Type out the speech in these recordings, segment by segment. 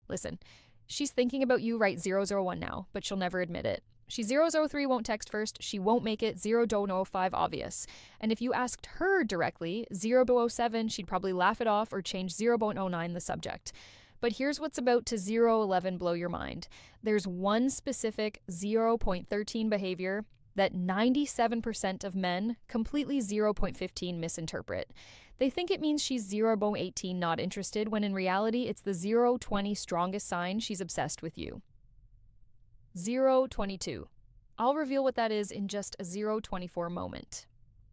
Listen, she's thinking about you right 001 now, but she'll never admit it. She 003 won't text first, she won't make it 005 obvious. And if you asked her directly, 007, she'd probably laugh it off or change 009 the subject. But here's what's about to 011 blow your mind. There's one specific 0.13 behavior that 97% of men completely 0.15 misinterpret. They think it means she's 0.18 not interested, when in reality it's the 0.20 strongest sign she's obsessed with you. 0.22. I'll reveal what that is in just a 0.24 moment.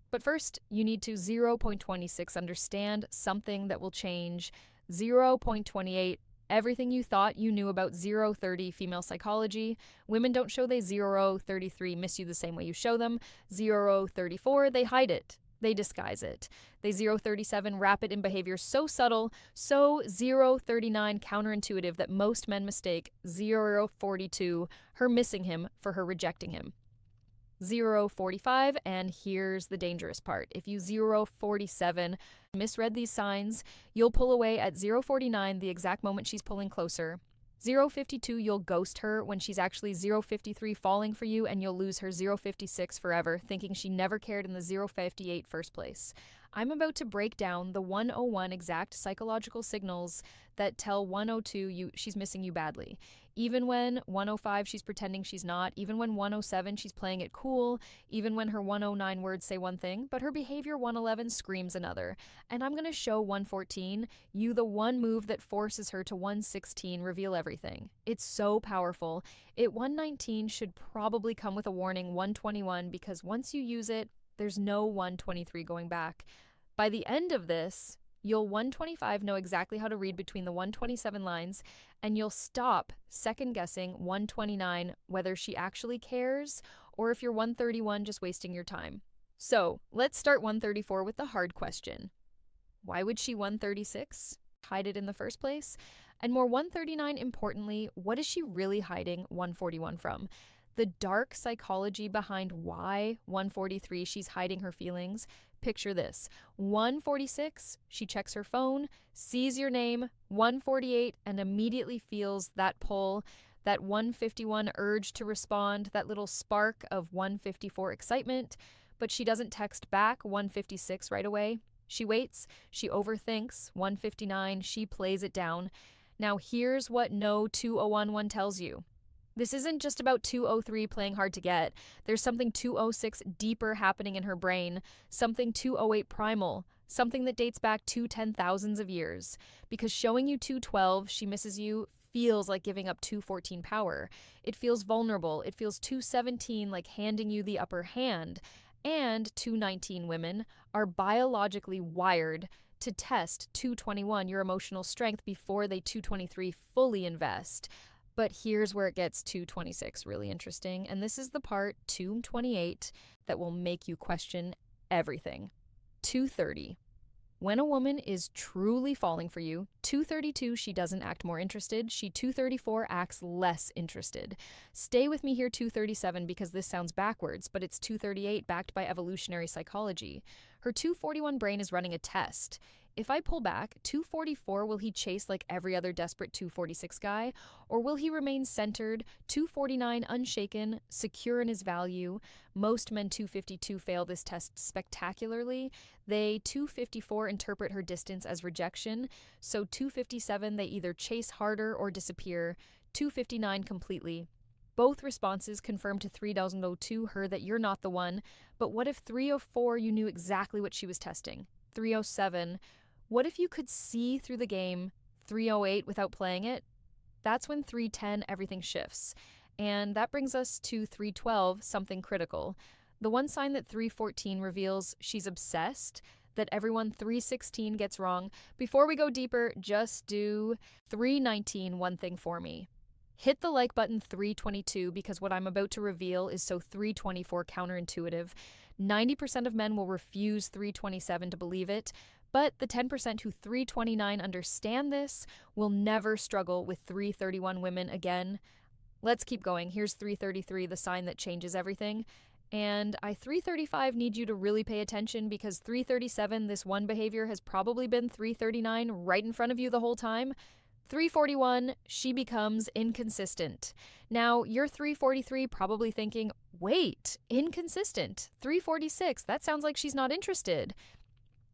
But first, you need to 0.26 understand something that will change. 0.28, everything you thought you knew about 0.30 female psychology. Women don't show they 0.33 miss you the same way you show them. 0.34, they hide it. They disguise it. They 0.37 wrap it in behavior so subtle, so 0.39 counterintuitive that most men mistake 0.42 her missing him for her rejecting him. 0.45, and here's the dangerous part. If you 0.47 misread these signs, you'll pull away at 0.49 the exact moment she's pulling closer. 0.52, you'll ghost her when she's actually 0.53 falling for you, and you'll lose her 0.56 forever, thinking she never cared in the 0.58 first place. I'm about to break down the 101 exact psychological signals that tell 102 she's missing you badly. Even when 105 she's pretending she's not, even when 107 she's playing it cool, even when her 109 words say one thing, but her behavior 111 screams another. And I'm going to show 114 you the one move that forces her to 116 reveal everything. It's so powerful. It 119 should probably come with a warning 121, because once you use it, there's no 123 going back. By the end of this, you'll 125 know exactly how to read between the 127 lines, and you'll stop second-guessing 129 whether she actually cares or if you're 131 just wasting your time. So, let's start 134 with the hard question. Why would she 136? Hide it in the first place? And more 139 importantly, what is she really hiding 141 from? The dark psychology behind why 143 she's hiding her feelings. Picture this. 146, she checks her phone, sees your name, 148, and immediately feels that pull, that 151 urge to respond, that little spark of 154 excitement, but she doesn't text back 156 right away. She waits, she overthinks 159, she plays it down. Now here's what No 2011 tells you. This isn't just about 203 playing hard to get. There's something 206 deeper happening in her brain, something 208 primal, something that dates back to 10,000s of years. Because showing you 212, she misses you, feels like giving up 214 power. It feels vulnerable. It feels 217 like handing you the upper hand. And 219 women are biologically wired to test 221, your emotional strength, before they 223 fully invest. But here's where it gets 226 really interesting, and this is the part, 228, that will make you question everything. 230. When a woman is truly falling for you, 232, she doesn't act more interested. She 234 acts less interested. Stay with me here, 237, because this sounds backwards, but it's 238 backed by evolutionary psychology. Her 241 brain is running a test. If I pull back, 244, will he chase like every other desperate 246 guy? Or will he remain centered, 249 unshaken, secure in his value? Most men 252 fail this test spectacularly. They 254 interpret her distance as rejection. So 257, they either chase harder or disappear. 259 completely. Both responses confirm to 3002 her that you're not the one. But what if 304 you knew exactly what she was testing? 307, what if you could see through the game 308 without playing it? That's when 310 everything shifts. And that brings us to 312, something critical. The one sign that 314 reveals she's obsessed, that everyone 316 gets wrong. Before we go deeper, just do 319 one thing for me. Hit the like button 322, because what I'm about to reveal is so 324 counterintuitive. 90% of men will refuse 327 to believe it, but the 10% who 329 understand this will never struggle with 331 women again. Let's keep going. Here's 333, the sign that changes everything. And I 335 need you to really pay attention, because 337, this one behavior, has probably been 339 right in front of you the whole time. 341, she becomes inconsistent. Now, you're 343 probably thinking, wait, inconsistent. 346, that sounds like she's not interested.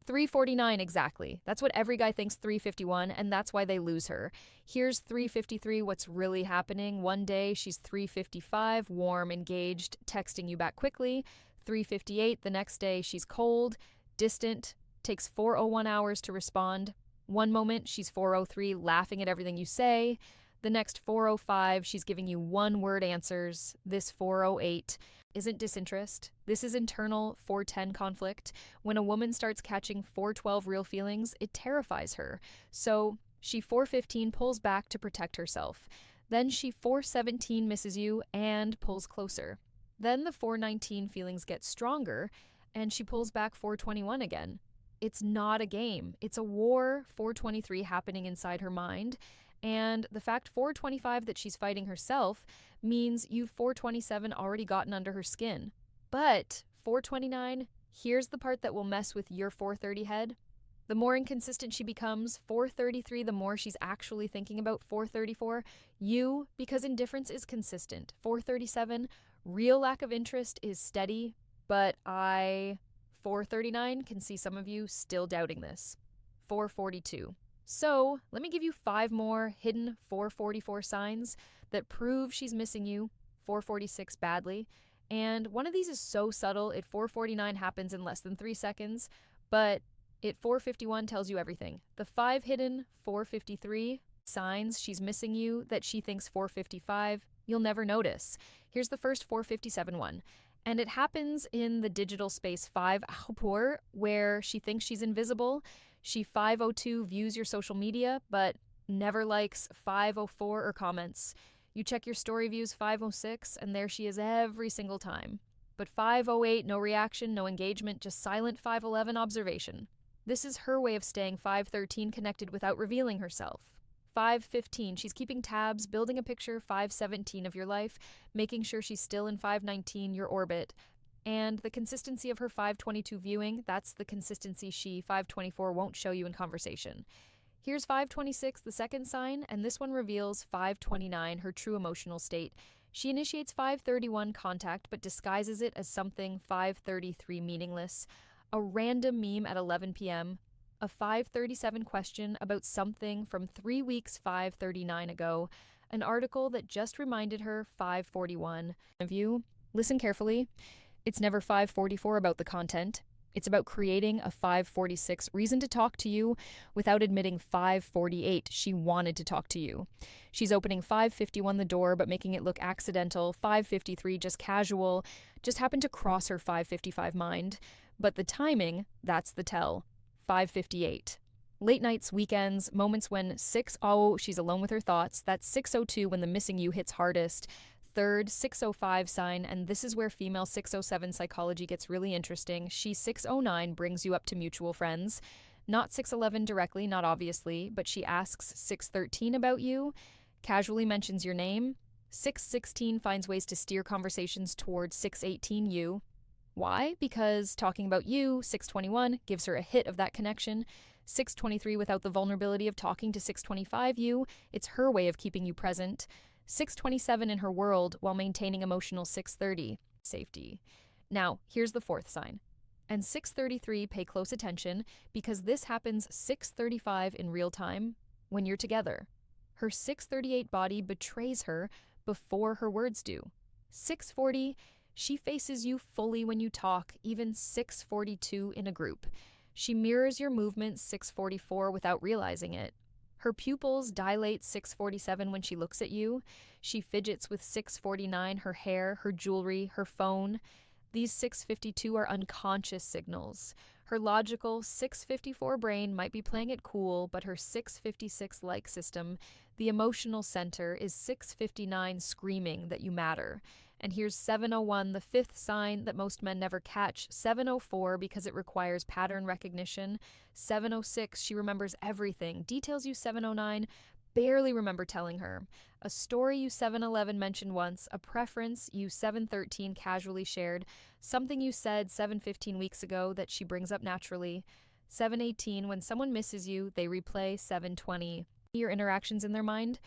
349 exactly. That's what every guy thinks 351, and that's why they lose her. Here's 353, what's really happening. One day she's 355, warm, engaged, texting you back quickly. 358, the next day she's cold, distant, takes 401 hours to respond. One moment she's 403, laughing at everything you say. The next 405, she's giving you one-word answers. This 408 isn't disinterest. This is internal 410 conflict. When a woman starts catching 412 real feelings, it terrifies her. So she 415 pulls back to protect herself. Then she 417 misses you and pulls closer. Then the 419 feelings get stronger and she pulls back 421 again. It's not a game. It's a war 423 happening inside her mind. And the fact 425 that she's fighting herself means you've 427 already gotten under her skin. But 429, here's the part that will mess with your 430 head. The more inconsistent she becomes, 433, the more she's actually thinking about 434. You, because indifference is consistent. 437, real lack of interest is steady, but 439 can see some of you still doubting this. 442. So, let me give you 5 more hidden 444 signs that prove she's missing you. 446 badly. And one of these is so subtle, at 449 happens in less than 3 seconds, but at 451 tells you everything. The 5 hidden 453 signs she's missing you that she thinks 455, you'll never notice. Here's the first 457 one. And it happens in the digital space 5 outpour, where she thinks she's invisible. She 502 views your social media, but never likes 504 or comments. You check your story views 506, and there she is every single time. But 508, no reaction, no engagement, just silent 511 observation. This is her way of staying 513 connected without revealing herself. 515, she's keeping tabs, building a picture 517 of your life, making sure she's still in 519, your orbit. And the consistency of her 522 viewing, that's the consistency she 524 won't show you in conversation. Here's 526, the second sign, and this one reveals 529, her true emotional state. She initiates 531 contact but disguises it as something 533 meaningless. A random meme at 11 p.m., a 537 question about something from 3 weeks 539 ago, an article that just reminded her 541. Of you, listen carefully. It's never 544 about the content. It's about creating a 546 reason to talk to you without admitting 548 she wanted to talk to you. She's opening 551 the door but making it look accidental, 553 just casual, just happened to cross her 555 mind. But the timing, that's the tell. 558. Late nights, weekends, moments when 6:00 she's alone with her thoughts. That's 6:02 when the missing you hits hardest. Third, 6:05 sign, and this is where female 6:07 psychology gets really interesting. She 6:09 brings you up to mutual friends. Not 6:11 directly, not obviously, but she asks 6:13 about you, casually mentions your name. 6:16 finds ways to steer conversations towards 6:18 you. Why? Because talking about you, 6:21, gives her a hit of that connection. 6:23 without the vulnerability of talking to 6:25 you, it's her way of keeping you present. 6:27 in her world while maintaining emotional 6:30 safety. Now, here's the fourth sign. And 6:33, pay close attention because this happens 6:35 in real time when you're together. Her 6:38 body betrays her before her words do. 6:40, she faces you fully when you talk, even 6:42 in a group. She mirrors your movements 6:44 without realizing it. Her pupils dilate 6:47 when she looks at you. She fidgets with 6:49, her hair, her jewelry, her phone. These 6:52 are unconscious signals. Her logical 6:54 brain might be playing it cool, but her 6:56 like system, the emotional center, is 6:59 screaming that you matter. And here's 7:01, the fifth sign that most men never catch. 7:04 because it requires pattern recognition. 7:06, she remembers everything. Details you 7:09 barely remember telling her. A story you 7:11 mentioned once, a preference you 7:13 casually shared, something you said 7:15 weeks ago that she brings up naturally. 7:18, when someone misses you, they replay 7:20. your interactions in their mind.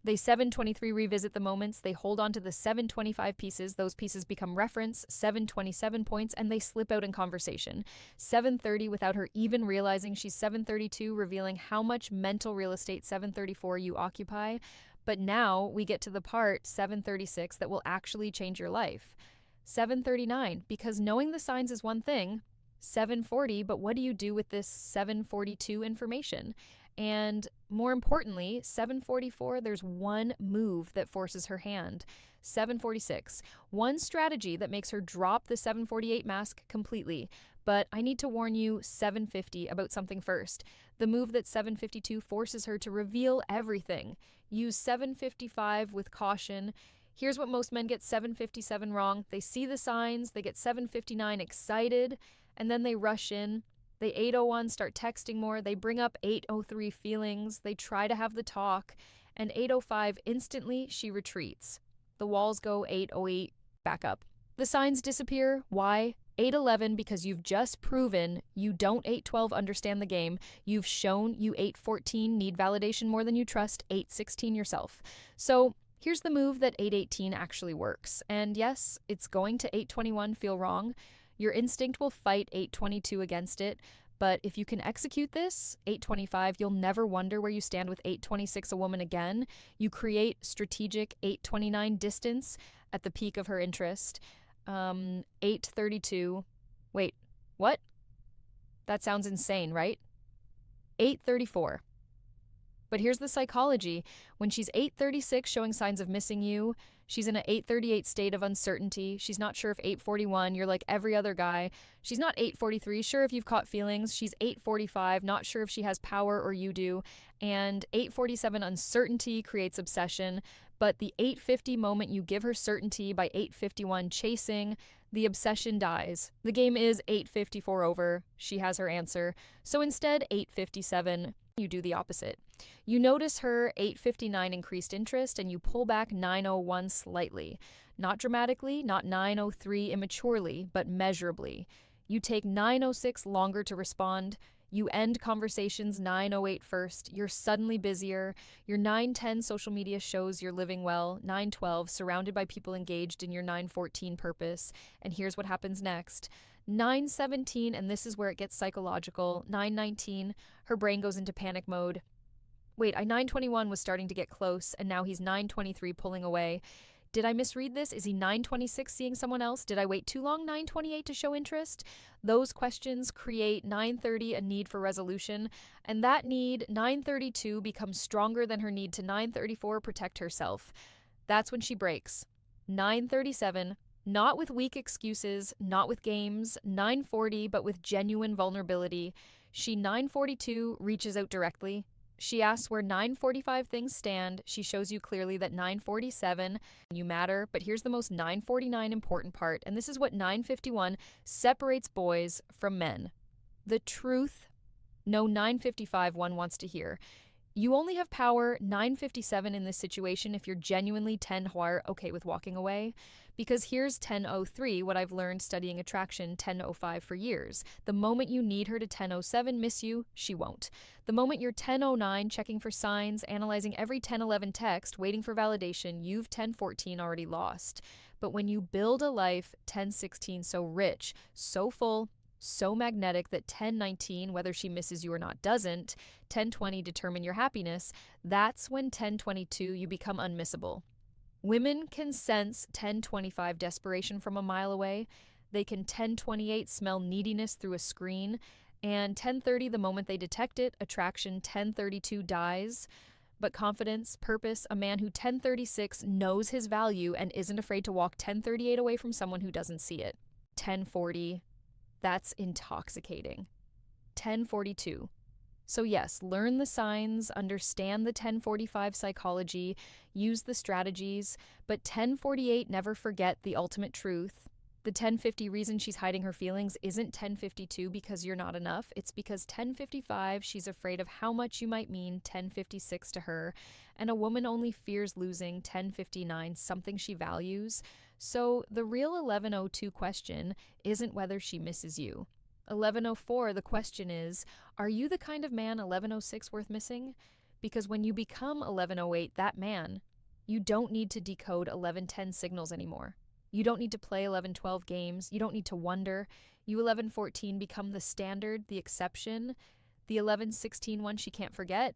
They 723 revisit the moments, they hold on to the 725 pieces, those pieces become reference, 727 points, and they slip out in conversation. 730 without her even realizing she's 732, revealing how much mental real estate 734 you occupy. But now we get to the part 736 that will actually change your life. 739, because knowing the signs is one thing. 740, but what do you do with this 742 information? And more importantly, 744, there's one move that forces her hand. 746, one strategy that makes her drop the 748 mask completely. But I need to warn you, 750, about something first. The move that 752 forces her to reveal everything. Use 755 with caution. Here's what most men get 757 wrong. They see the signs, they get 759 excited, and then they rush in. They 801 start texting more, they bring up 803 feelings, they try to have the talk, and 805 instantly she retreats. The walls go 808 back up. The signs disappear. Why? 811 because you've just proven you don't 812 understand the game. You've shown you 814 need validation more than you trust 816 yourself. So here's the move that 818 actually works. And yes, it's going to 821 feel wrong. Your instinct will fight 822 against it, but if you can execute this, 825, you'll never wonder where you stand with 826 a woman again. You create strategic 829 distance at the peak of her interest. 832, wait, what? That sounds insane, right? 834. But here's the psychology. When she's 836 showing signs of missing you, she's in an 838 state of uncertainty. She's not sure if 841, you're like every other guy. She's not 843, sure if you've caught feelings. She's 845, not sure if she has power or you do. And 847 uncertainty creates obsession. But the 850 moment you give her certainty by 851 chasing, the obsession dies. The game is 854 over. She has her answer. So instead, 857, you do the opposite. You notice her 859 increased interest and you pull back 901 slightly. Not dramatically, not 903 immaturely, but measurably. You take 906 longer to respond. You end conversations 908 first. You're suddenly busier. Your 910 social media shows you're living well. 912 surrounded by people engaged in your 914 purpose. And here's what happens next. 917, and this is where it gets psychological. 919, her brain goes into panic mode. Wait, 921 was starting to get close, and now he's 923 pulling away. Did I misread this? Is he 926 seeing someone else? Did I wait too long, 928, to show interest? Those questions create 930 a need for resolution, and that need, 932, becomes stronger than her need to 934 protect herself. That's when she breaks. 937, not with weak excuses, not with games, 940, but with genuine vulnerability. She 942 reaches out directly. She asks where 945 things stand. She shows you clearly that 947, you matter, but here's the most 949 important part, and this is what 951 separates boys from men. The truth, no 955 one wants to hear. You only have power 957 in this situation if you're genuinely 10 Hwar okay with walking away. Because here's 1003, what I've learned studying attraction 1005 for years. The moment you need her to 1007 miss you, she won't. The moment you're 1009 checking for signs, analyzing every 1011 text, waiting for validation, you've 1014 already lost. But when you build a life 1016 so rich, so full, so magnetic that 1019, whether she misses you or not, doesn't, 1020 determine your happiness, that's when 1022 you become unmissable. Women can sense 1025 desperation from a mile away. They can 1028 smell neediness through a screen. And 1030, the moment they detect it, attraction 1032 dies. But confidence, purpose, a man who 1036 knows his value and isn't afraid to walk 1038 away from someone who doesn't see it. 1040, that's intoxicating. 1042. So yes, learn the signs, understand the 1045 psychology, use the strategies, but 1048 never forget the ultimate truth. The 1050 reason she's hiding her feelings isn't 1052 because you're not enough. It's because 1055 she's afraid of how much you might mean 1056 to her, and a woman only fears losing 1059, something she values. So the real 1102 question isn't whether she misses you. 1104, the question is, are you the kind of man 1106 worth missing? because when you become 1108, that man, you don't need to decode 1110 signals anymore. You don't need to play 1112 games. You don't need to wonder. You 1114 become the standard, the exception, the 1116 one she can't forget.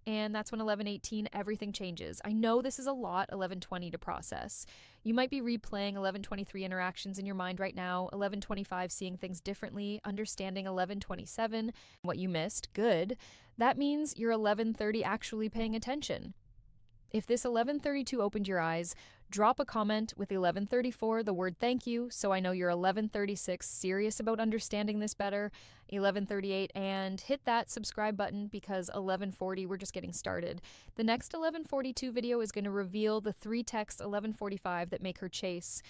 And that's when 1118, everything changes. I know this is a lot, 1120 to process. You might be replaying 1123 interactions in your mind right now, 1125 seeing things differently, understanding 1127, what you missed, good. That means you're 1130 actually paying attention. If this 1132 opened your eyes, drop a comment with 1134, the word thank you, so I know you're 1136 serious about understanding this better, 1138, and hit that subscribe button because 1140, we're just getting started. The next 1142 video is going to reveal the 3 texts 1145 that make her chase.